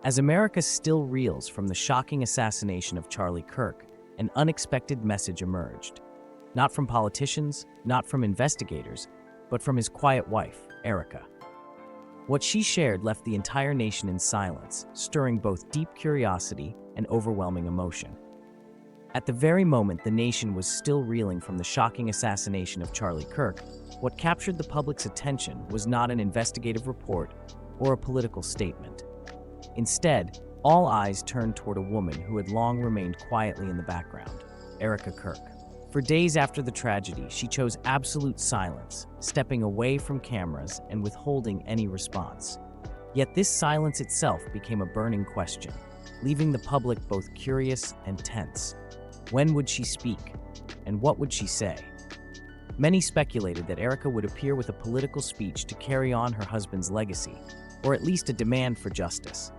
As America still reels from the shocking assassination of Charlie Kirk, an unexpected message emerged. Not from politicians, not from investigators, but from his quiet wife, Erika. What she shared left the entire nation in silence, stirring both deep curiosity and overwhelming emotion. At the very moment the nation was still reeling from the shocking assassination of Charlie Kirk, what captured the public's attention was not an investigative report or a political statement. Instead, all eyes turned toward a woman who had long remained quietly in the background, Erika Kirk. For days after the tragedy, she chose absolute silence, stepping away from cameras and withholding any response. Yet this silence itself became a burning question, leaving the public both curious and tense. When would she speak? And what would she say? Many speculated that Erika would appear with a political speech to carry on her husband's legacy, or at least a demand for justice.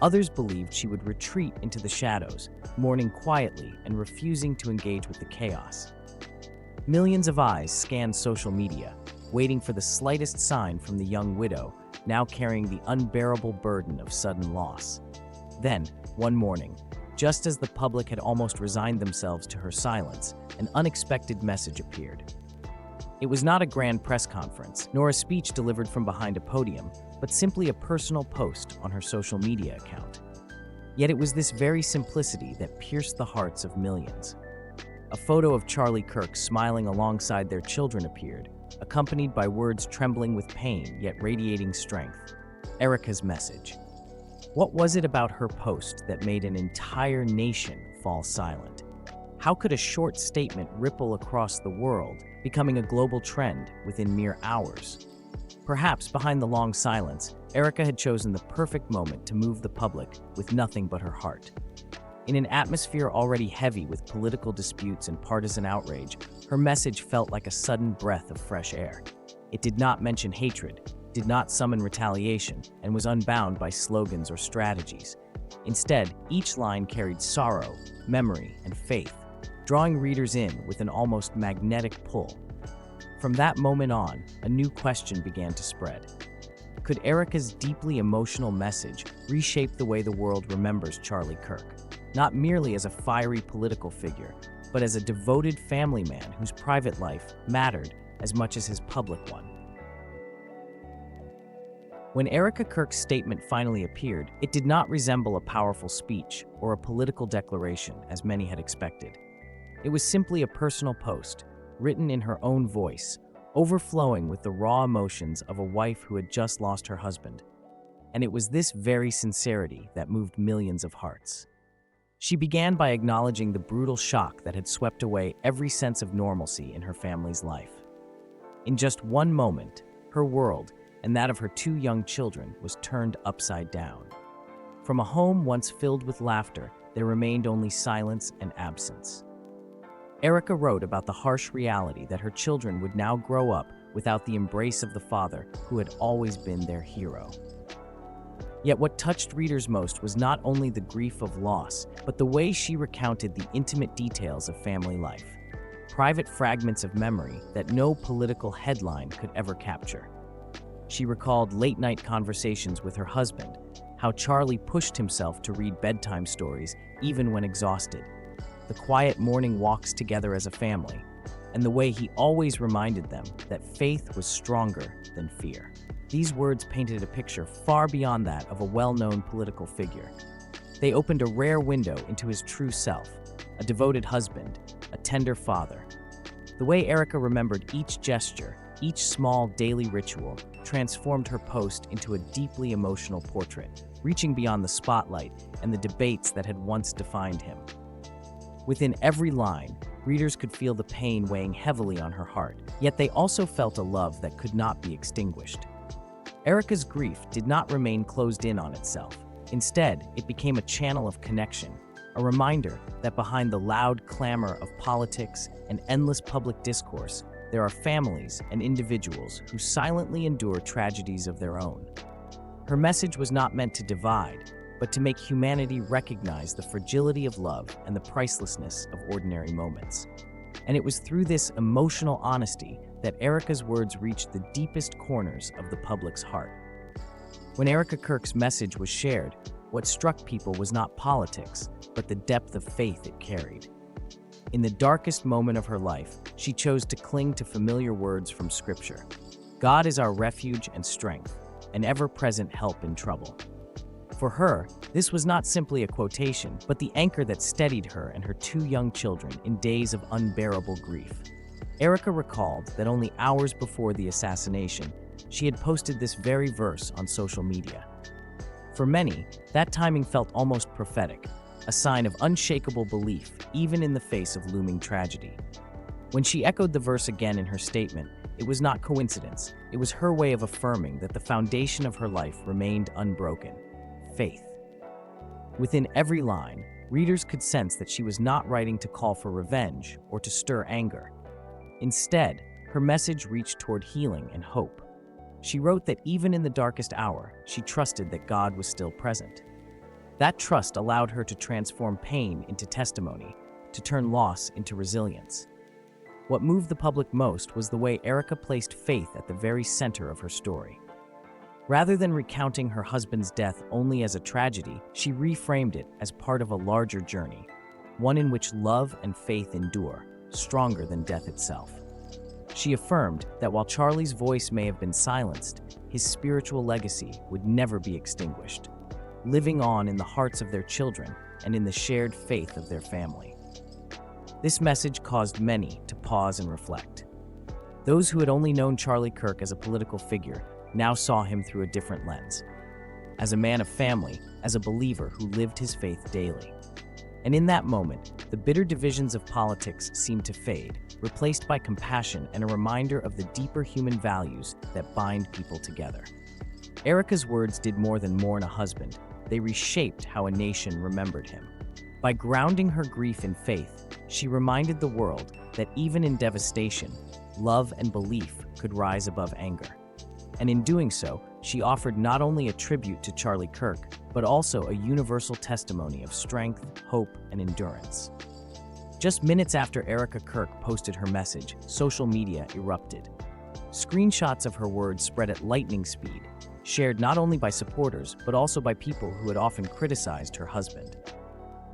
Others believed she would retreat into the shadows, mourning quietly and refusing to engage with the chaos. Millions of eyes scanned social media, waiting for the slightest sign from the young widow, now carrying the unbearable burden of sudden loss. Then, one morning, just as the public had almost resigned themselves to her silence, an unexpected message appeared. It was not a grand press conference, nor a speech delivered from behind a podium, but simply a personal post on her social media account. Yet it was this very simplicity that pierced the hearts of millions. A photo of Charlie Kirk smiling alongside their children appeared, accompanied by words trembling with pain yet radiating strength. Erika's message. What was it about her post that made an entire nation fall silent? How could a short statement ripple across the world, becoming a global trend within mere hours? Perhaps behind the long silence, Erika had chosen the perfect moment to move the public with nothing but her heart. In an atmosphere already heavy with political disputes and partisan outrage, her message felt like a sudden breath of fresh air. It did not mention hatred, did not summon retaliation, and was unbound by slogans or strategies. Instead, each line carried sorrow, memory, and faith, drawing readers in with an almost magnetic pull. From that moment on, a new question began to spread. Could Erika's deeply emotional message reshape the way the world remembers Charlie Kirk, not merely as a fiery political figure, but as a devoted family man whose private life mattered as much as his public one? When Erika Kirk's statement finally appeared, it did not resemble a powerful speech or a political declaration, as many had expected. It was simply a personal post, written in her own voice, overflowing with the raw emotions of a wife who had just lost her husband. And it was this very sincerity that moved millions of hearts. She began by acknowledging the brutal shock that had swept away every sense of normalcy in her family's life. In just one moment, her world, and that of her two young children, was turned upside down. From a home once filled with laughter, there remained only silence and absence. Erika wrote about the harsh reality that her children would now grow up without the embrace of the father who had always been their hero. Yet what touched readers most was not only the grief of loss, but the way she recounted the intimate details of family life, private fragments of memory that no political headline could ever capture. She recalled late-night conversations with her husband, how Charlie pushed himself to read bedtime stories even when exhausted, the quiet morning walks together as a family, and the way he always reminded them that faith was stronger than fear. These words painted a picture far beyond that of a well-known political figure. They opened a rare window into his true self, a devoted husband, a tender father. The way Erika remembered each gesture, each small daily ritual, transformed her post into a deeply emotional portrait, reaching beyond the spotlight and the debates that had once defined him. Within every line, readers could feel the pain weighing heavily on her heart, yet they also felt a love that could not be extinguished. Erika's grief did not remain closed in on itself. Instead, it became a channel of connection, a reminder that behind the loud clamor of politics and endless public discourse, there are families and individuals who silently endure tragedies of their own. Her message was not meant to divide, but to make humanity recognize the fragility of love and the pricelessness of ordinary moments. And it was through this emotional honesty that Erika's words reached the deepest corners of the public's heart. When Erika Kirk's message was shared, What struck people was not politics, but the depth of faith it carried. In the darkest moment of her life, she chose to cling to familiar words from Scripture. God is our refuge and strength, an ever-present help in trouble. For her, this was not simply a quotation, but the anchor that steadied her and her two young children in days of unbearable grief. Erika recalled that only hours before the assassination, she had posted this very verse on social media. For many, that timing felt almost prophetic, a sign of unshakable belief, even in the face of looming tragedy. When she echoed the verse again in her statement, it was not coincidence. It was her way of affirming that the foundation of her life remained unbroken: faith. Within every line, readers could sense that she was not writing to call for revenge or to stir anger. Instead, her message reached toward healing and hope. She wrote that even in the darkest hour, she trusted that God was still present. That trust allowed her to transform pain into testimony, to turn loss into resilience. What moved the public most was the way Erika placed faith at the very center of her story. Rather than recounting her husband's death only as a tragedy, she reframed it as part of a larger journey, one in which love and faith endure, stronger than death itself. She affirmed that while Charlie's voice may have been silenced, his spiritual legacy would never be extinguished, living on in the hearts of their children and in the shared faith of their family. This message caused many to pause and reflect. Those who had only known Charlie Kirk as a political figure now saw him through a different lens, as a man of family, as a believer who lived his faith daily. And in that moment, the bitter divisions of politics seemed to fade, replaced by compassion and a reminder of the deeper human values that bind people together. Erika's words did more than mourn a husband. They reshaped how a nation remembered him. By grounding her grief in faith, she reminded the world that even in devastation, love and belief could rise above anger. And in doing so, she offered not only a tribute to Charlie Kirk, but also a universal testimony of strength, hope, and endurance. Just minutes after Erika Kirk posted her message, social media erupted. Screenshots of her words spread at lightning speed, shared not only by supporters, but also by people who had often criticized her husband.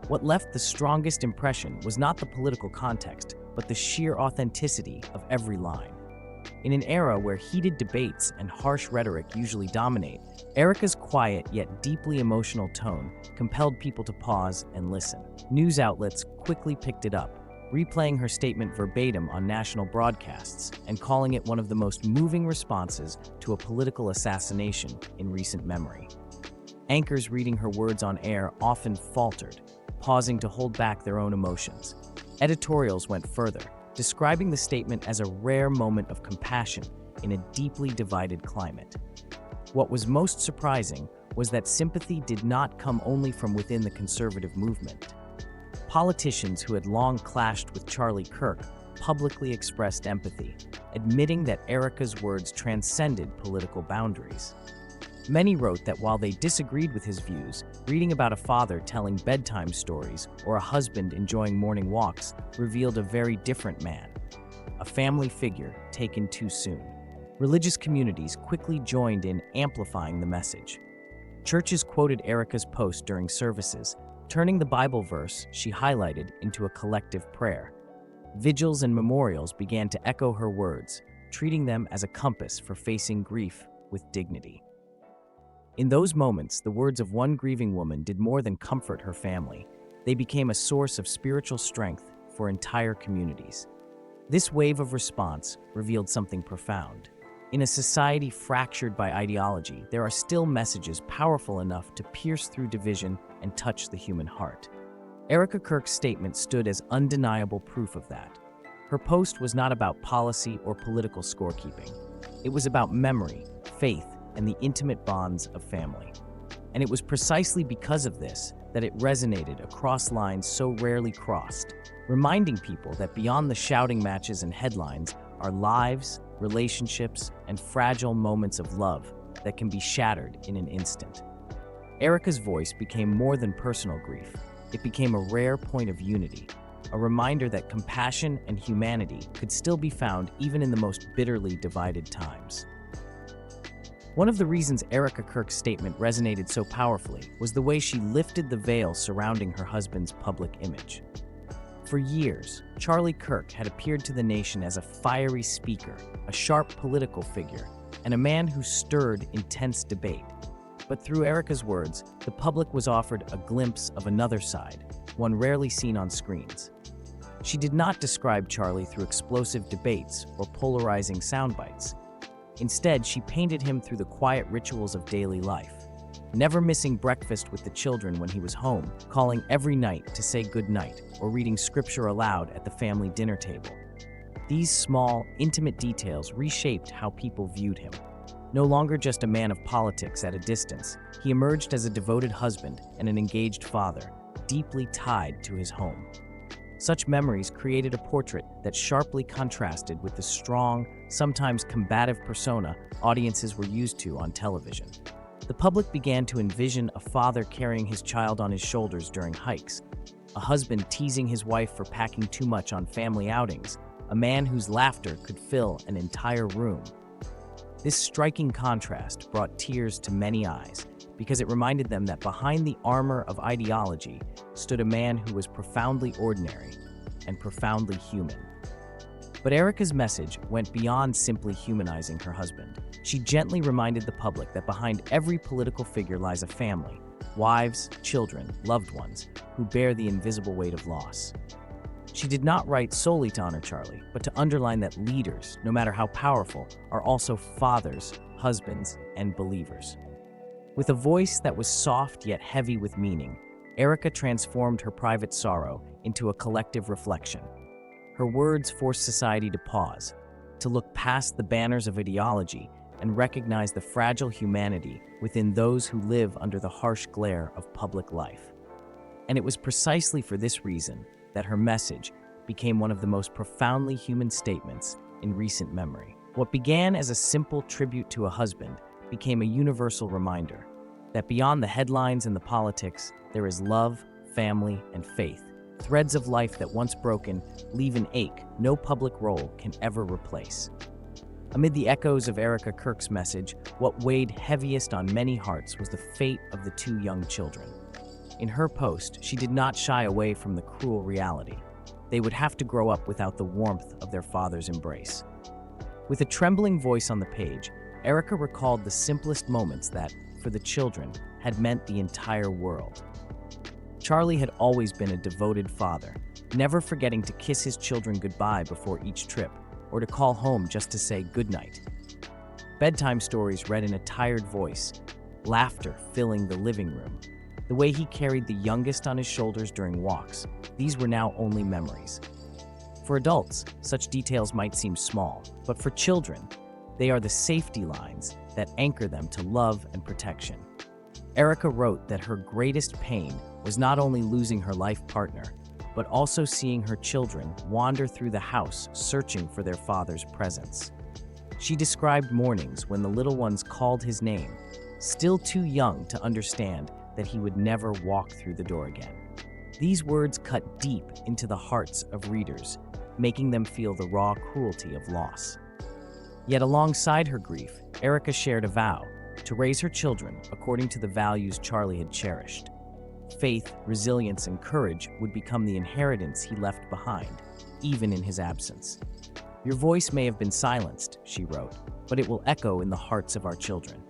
What left the strongest impression was not the political context, but the sheer authenticity of every line. In an era where heated debates and harsh rhetoric usually dominate, Erika's quiet yet deeply emotional tone compelled people to pause and listen. News outlets quickly picked it up, replaying her statement verbatim on national broadcasts and calling it one of the most moving responses to a political assassination in recent memory. Anchors reading her words on air often faltered, pausing to hold back their own emotions. Editorials went further, describing the statement as a rare moment of compassion in a deeply divided climate. What was most surprising was that sympathy did not come only from within the conservative movement. Politicians who had long clashed with Charlie Kirk publicly expressed empathy, admitting that Erika's words transcended political boundaries. Many wrote that while they disagreed with his views, reading about a father telling bedtime stories or a husband enjoying morning walks revealed a very different man, a family figure taken too soon. Religious communities quickly joined in amplifying the message. Churches quoted Erika's post during services, turning the Bible verse she highlighted into a collective prayer. Vigils and memorials began to echo her words, treating them as a compass for facing grief with dignity. In those moments, the words of one grieving woman did more than comfort her family. They became a source of spiritual strength for entire communities. This wave of response revealed something profound. In a society fractured by ideology, there are still messages powerful enough to pierce through division and touch the human heart. Erika Kirk's statement stood as undeniable proof of that. Her post was not about policy or political scorekeeping. It was about memory, faith, and the intimate bonds of family. And it was precisely because of this that it resonated across lines so rarely crossed, reminding people that beyond the shouting matches and headlines are lives, relationships, and fragile moments of love that can be shattered in an instant. Erika's voice became more than personal grief. It became a rare point of unity, a reminder that compassion and humanity could still be found even in the most bitterly divided times. One of the reasons Erika Kirk's statement resonated so powerfully was the way she lifted the veil surrounding her husband's public image. For years, Charlie Kirk had appeared to the nation as a fiery speaker, a sharp political figure, and a man who stirred intense debate. But through Erika's words, the public was offered a glimpse of another side, one rarely seen on screens. She did not describe Charlie through explosive debates or polarizing soundbites. Instead, she painted him through the quiet rituals of daily life, never missing breakfast with the children when he was home, calling every night to say goodnight, or reading scripture aloud at the family dinner table. These small, intimate details reshaped how people viewed him. No longer just a man of politics at a distance, he emerged as a devoted husband and an engaged father, deeply tied to his home. Such memories created a portrait that sharply contrasted with the strong, sometimes combative persona audiences were used to on television. The public began to envision a father carrying his child on his shoulders during hikes, a husband teasing his wife for packing too much on family outings, a man whose laughter could fill an entire room. This striking contrast brought tears to many eyes because it reminded them that behind the armor of ideology stood a man who was profoundly ordinary and profoundly human. But Erika's message went beyond simply humanizing her husband. She gently reminded the public that behind every political figure lies a family, wives, children, loved ones, who bear the invisible weight of loss. She did not write solely to honor Charlie, but to underline that leaders, no matter how powerful, are also fathers, husbands, and believers. With a voice that was soft yet heavy with meaning, Erika transformed her private sorrow into a collective reflection. Her words forced society to pause, to look past the banners of ideology and recognize the fragile humanity within those who live under the harsh glare of public life. And it was precisely for this reason that her message became one of the most profoundly human statements in recent memory. What began as a simple tribute to a husband became a universal reminder that beyond the headlines and the politics, there is love, family, and faith, threads of life that once broken leave an ache no public role can ever replace. Amid the echoes of Erika Kirk's message, what weighed heaviest on many hearts was the fate of the two young children. In her post, she did not shy away from the cruel reality. They would have to grow up without the warmth of their father's embrace. With a trembling voice on the page, Erika recalled the simplest moments that, for the children, had meant the entire world. Charlie had always been a devoted father, never forgetting to kiss his children goodbye before each trip, or to call home just to say goodnight. Bedtime stories read in a tired voice, laughter filling the living room. The way he carried the youngest on his shoulders during walks, these were now only memories. For adults, such details might seem small, but for children, they are the safety lines that anchor them to love and protection. Erika wrote that her greatest pain was not only losing her life partner, but also seeing her children wander through the house searching for their father's presence. She described mornings when the little ones called his name, still too young to understand that he would never walk through the door again. These words cut deep into the hearts of readers, making them feel the raw cruelty of loss. Yet alongside her grief, Erika shared a vow to raise her children according to the values Charlie had cherished. Faith, resilience, and courage would become the inheritance he left behind, even in his absence. Your voice may have been silenced, she wrote, but it will echo in the hearts of our children.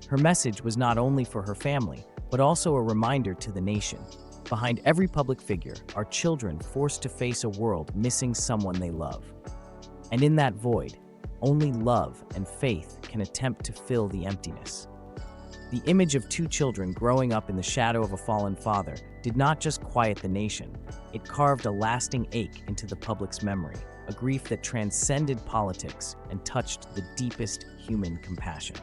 Her message was not only for her family, but also a reminder to the nation. Behind every public figure are children forced to face a world missing someone they love. And in that void, only love and faith can attempt to fill the emptiness. The image of two children growing up in the shadow of a fallen father did not just quiet the nation, it carved a lasting ache into the public's memory, a grief that transcended politics and touched the deepest human compassion.